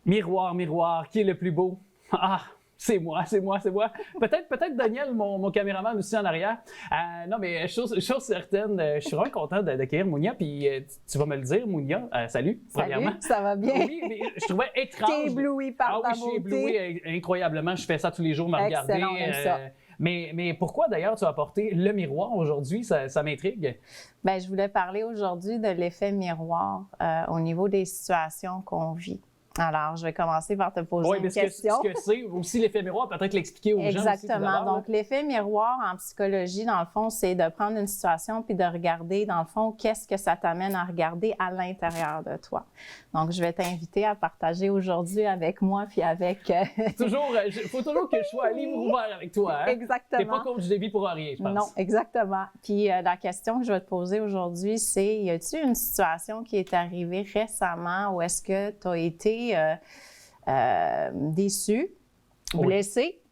Miroir, miroir, qui est le plus beau? Ah, c'est moi. Peut-être Daniel, mon caméraman aussi en arrière. Non, mais chose certaine, je suis vraiment content d'accueillir Mounia. Puis tu vas me le dire, Mounia. Salut, premièrement. Salut, ça va bien? Oui, mais je trouvais étrange. T'es ébloui par ta beauté. Je suis ébloui incroyablement. Je fais ça tous les jours, me regarder. Excellent, on aime ça. Mais pourquoi d'ailleurs tu as apporté le miroir aujourd'hui? Ça m'intrigue. Bien, je voulais parler aujourd'hui de l'effet miroir au niveau des situations qu'on vit. Alors, je vais commencer par te poser une question. Ce que c'est aussi l'effet miroir, peut-être l'expliquer aux gens. Exactement. Donc, l'effet miroir en psychologie, dans le fond, c'est de prendre une situation puis de regarder, dans le fond, qu'est-ce que ça t'amène à regarder à l'intérieur de toi. Donc, je vais t'inviter à partager aujourd'hui avec moi puis avec... Il faut toujours que je sois livre ouvert avec toi. Hein? Exactement. T'es pas coach de vie pour rien, je pense. Non, exactement. Puis la question que je vais te poser aujourd'hui, c'est, y a-t-il une situation qui est arrivée récemment où est-ce que tu as été déçu, blessé?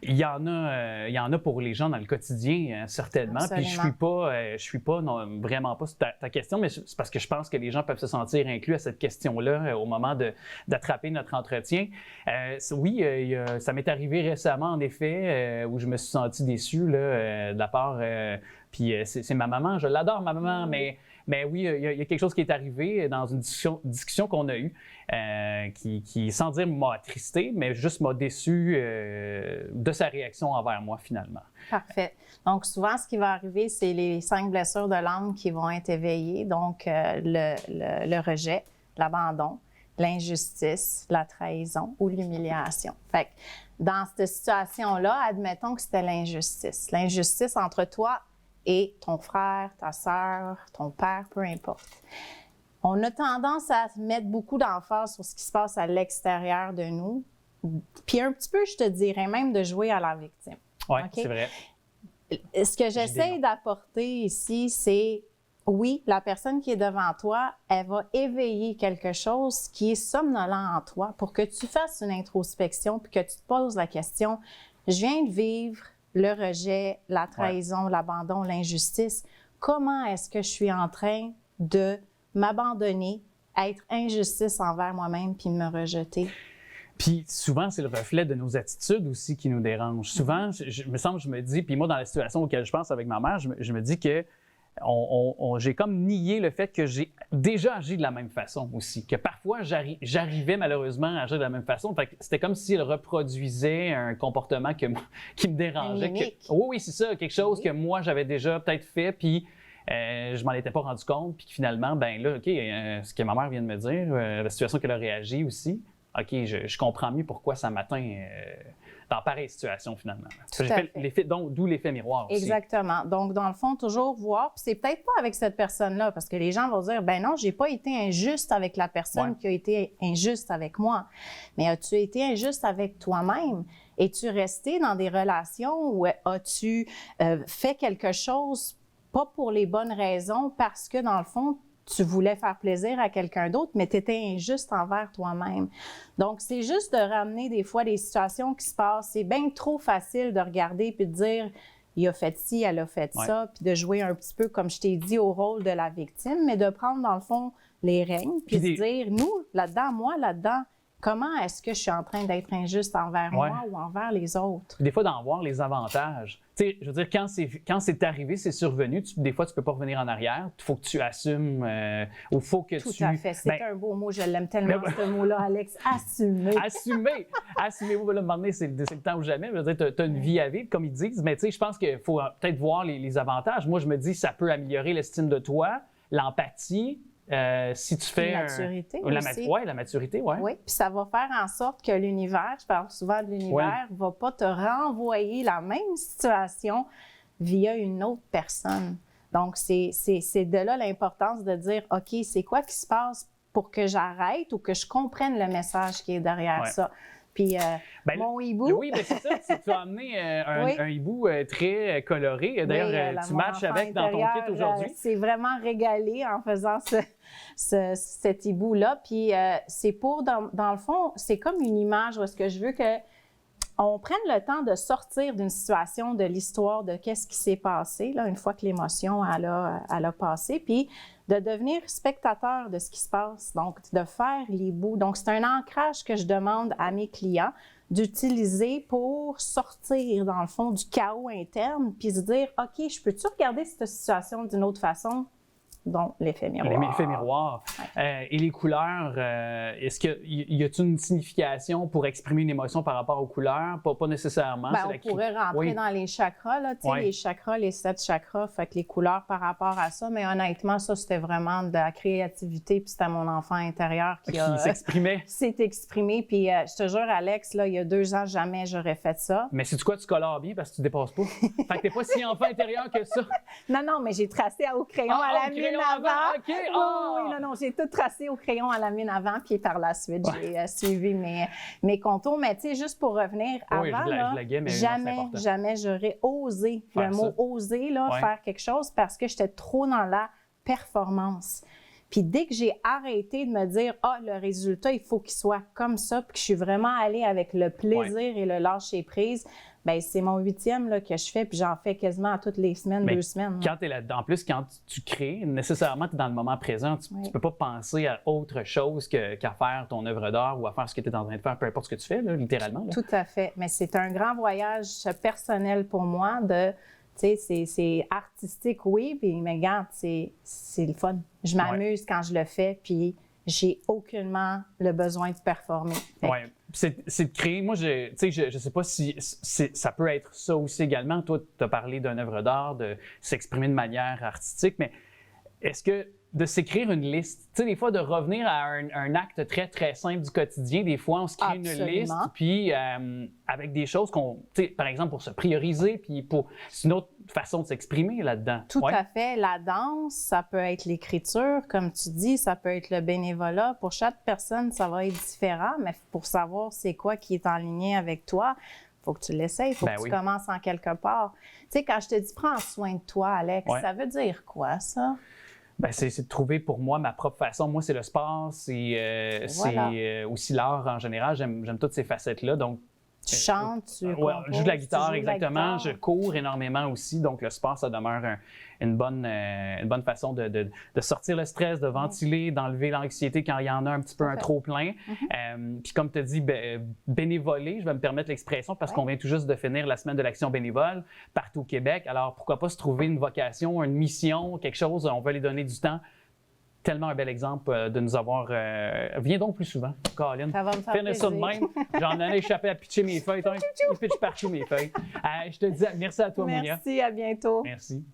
Il y en a pour les gens dans le quotidien, certainement. Absolument. Puis je suis pas non, vraiment pas sur ta question, mais c'est parce que je pense que les gens peuvent se sentir inclus à cette question-là au moment d'attraper notre entretien. Oui, ça m'est arrivé récemment, en effet, où je me suis senti déçu là, de la part... puis c'est ma maman, je l'adore, ma maman, mais oui, il y a quelque chose qui est arrivé dans une discussion qu'on a eue qui, sans dire m'a attristé, mais juste m'a déçu de sa réaction envers moi, finalement. Parfait. Donc, souvent, ce qui va arriver, c'est les 5 blessures de l'âme qui vont être éveillées. Donc, le rejet, l'abandon, l'injustice, la trahison ou l'humiliation. Fait que dans cette situation-là, admettons que c'était l'injustice. L'injustice entre toi et ton frère, ta sœur, ton père, peu importe. On a tendance à mettre beaucoup d'emphase sur ce qui se passe à l'extérieur de nous, puis un petit peu, je te dirais même, de jouer à la victime. Oui, okay? C'est vrai. Ce que j'essaie d'apporter ici, c'est, oui, la personne qui est devant toi, elle va éveiller quelque chose qui est somnolent en toi pour que tu fasses une introspection puis que tu te poses la question, je viens de vivre le rejet, la trahison, l'abandon, l'injustice. Comment est-ce que je suis en train de m'abandonner, être injustice envers moi-même puis me rejeter? Puis souvent, c'est le reflet de nos attitudes aussi qui nous dérangent. Souvent, je me dis, puis moi, dans la situation auquel je pense avec ma mère, je me dis que j'ai comme nié le fait que j'ai déjà agi de la même façon aussi, que parfois j'arrivais malheureusement à agir de la même façon. Fait que c'était comme s'il reproduisait un comportement qui me dérangeait. Oui, c'est ça, quelque chose que moi j'avais déjà peut-être fait, puis je m'en étais pas rendu compte, puis finalement, ben là, OK, ce que ma mère vient de me dire, la situation qu'elle a réagi aussi, OK, je comprends mieux pourquoi ça m'atteint dans pareille situation, finalement. D'où l'effet miroir aussi. Exactement. Donc, dans le fond, toujours voir, puis c'est peut-être pas avec cette personne-là, parce que les gens vont dire, ben non, j'ai pas été injuste avec la personne qui a été injuste avec moi. Mais as-tu été injuste avec toi-même? Es-tu resté dans des relations où as-tu fait quelque chose pas pour les bonnes raisons, parce que, dans le fond, tu voulais faire plaisir à quelqu'un d'autre, mais tu étais injuste envers toi-même. Donc, c'est juste de ramener des fois des situations qui se passent. C'est bien trop facile de regarder puis de dire « il a fait ci, elle a fait ça », puis de jouer un petit peu, comme je t'ai dit, au rôle de la victime, mais de prendre, dans le fond, les règnes, puis de dire « nous, là-dedans, moi, là-dedans, comment est-ce que je suis en train d'être injuste envers moi ou envers les autres? » Des fois, d'en voir les avantages. Tu sais, je veux dire, quand c'est arrivé, c'est survenu, des fois, tu peux pas revenir en arrière. Il faut que tu assumes, ou faut que Tout à fait. C'est un beau mot. Je l'aime tellement, ce mot-là, Alex. Assumer. Assumer. Assumer. Vous, là, demander, c'est le temps ou jamais. Je veux dire, tu as une vie à vivre, comme ils disent. Mais tu sais, je pense qu'il faut peut-être voir les avantages. Moi, je me dis, ça peut améliorer l'estime de toi, l'empathie. Si tu fais la maturité aussi. Oui, la maturité, oui. Oui, puis ça va faire en sorte que l'univers, je parle souvent de l'univers, va pas te renvoyer la même situation via une autre personne. Donc, c'est de là l'importance de dire, OK, c'est quoi qui se passe pour que j'arrête ou que je comprenne le message qui est derrière ça. Puis, mon hibou... Oui, mais c'est ça. Tu as amené un hibou très coloré. D'ailleurs, tu matches avec dans ton kit aujourd'hui. C'est vraiment régalé en faisant cet hibou-là. Puis, c'est pour, dans le fond, c'est comme une image où est-ce que je veux que on prenne le temps de sortir d'une situation, de l'histoire, de qu'est-ce qui s'est passé, là, une fois que l'émotion, elle a passé, puis de devenir spectateur de ce qui se passe, donc de faire les bouts. Donc, c'est un ancrage que je demande à mes clients d'utiliser pour sortir, dans le fond, du chaos interne, puis se dire, OK, je peux-tu regarder cette situation d'une autre façon? Donc, l'effet miroir. L'effet miroir. Ouais. Et les couleurs, est-ce qu'il y a-t-il une signification pour exprimer une émotion par rapport aux couleurs? Pas nécessairement. Ben, on pourrait rentrer dans les chakras, là, tu sais, les chakras, les 7 chakras, fait que les couleurs par rapport à ça, mais honnêtement, ça, c'était vraiment de la créativité, puis c'était mon enfant intérieur qui s'exprimait. s'est exprimé, puis je te jure, Alex, là, il y a 2 ans, jamais j'aurais fait ça. Mais c'est quoi, tu colores bien parce que tu dépasses pas? Fait que t'es pas si enfant intérieur que ça. Non, mais j'ai tracé au crayon à la mine avant. OK. Oui, non, j'ai tout tracé au crayon à la mine avant, puis par la suite, j'ai suivi mes contours. Mais tu sais, juste pour revenir avant, jamais j'aurais osé, le mot « oser », faire quelque chose parce que j'étais trop dans la performance. Puis dès que j'ai arrêté de me dire « Ah, le résultat, il faut qu'il soit comme ça », puis que je suis vraiment allée avec le plaisir et le lâcher-prise, bien, c'est mon 8e là, que je fais, puis j'en fais quasiment à toutes les semaines, 2 semaines. Quand tu es là-dedans, en plus, quand tu crées, nécessairement, tu es dans le moment présent. Tu ne peux pas penser à autre chose qu'à faire ton œuvre d'art ou à faire ce que tu es en train de faire, peu importe ce que tu fais, là, littéralement. Là. Tout à fait. Mais c'est un grand voyage personnel pour moi de... Tu sais, c'est artistique, oui, puis mais regarde, c'est le fun. Je m'amuse quand je le fais, puis j'ai aucunement le besoin de performer. Oui, c'est de créer. Moi, je sais pas si ça peut être ça aussi également. Toi, tu as parlé d'une œuvre d'art, de s'exprimer de manière artistique, mais est-ce que de s'écrire une liste, tu sais, des fois, de revenir à un acte très, très simple du quotidien, des fois, on se crée une liste, puis avec des choses qu'on, tu sais, par exemple, pour se prioriser, puis c'est une autre façon de s'exprimer là-dedans. Tout à fait. La danse, ça peut être l'écriture, comme tu dis, ça peut être le bénévolat. Pour chaque personne, ça va être différent, mais pour savoir c'est quoi qui est en ligne avec toi, il faut que tu l'essayes, il faut que tu commences en quelque part. Tu sais, quand je te dis « prends soin de toi », Alex, ça veut dire quoi, ça? Ben, c'est de trouver pour moi ma propre façon. Moi, c'est le sport, c'est aussi l'art en général. J'aime toutes ces facettes-là. Donc, tu chantes, tu je joue de la guitare, exactement. Je cours énormément aussi. Donc, le sport, ça demeure une bonne façon de sortir le stress, de ventiler, d'enlever l'anxiété quand il y en a un petit peu un trop-plein. Puis comme tu as dit, bénévoler, je vais me permettre l'expression parce qu'on vient tout juste de finir la semaine de l'action bénévole partout au Québec. Alors, pourquoi pas se trouver une vocation, une mission, quelque chose, on va aller donner du temps. Tellement un bel exemple de nous avoir... viens donc plus souvent, Colin. Ça va me faire plaisir. Ça de même. J'en ai échappé à pitcher mes feuilles. Je pitch partout mes feuilles. Je te dis merci à toi, Mounia. Merci, à bientôt. Merci.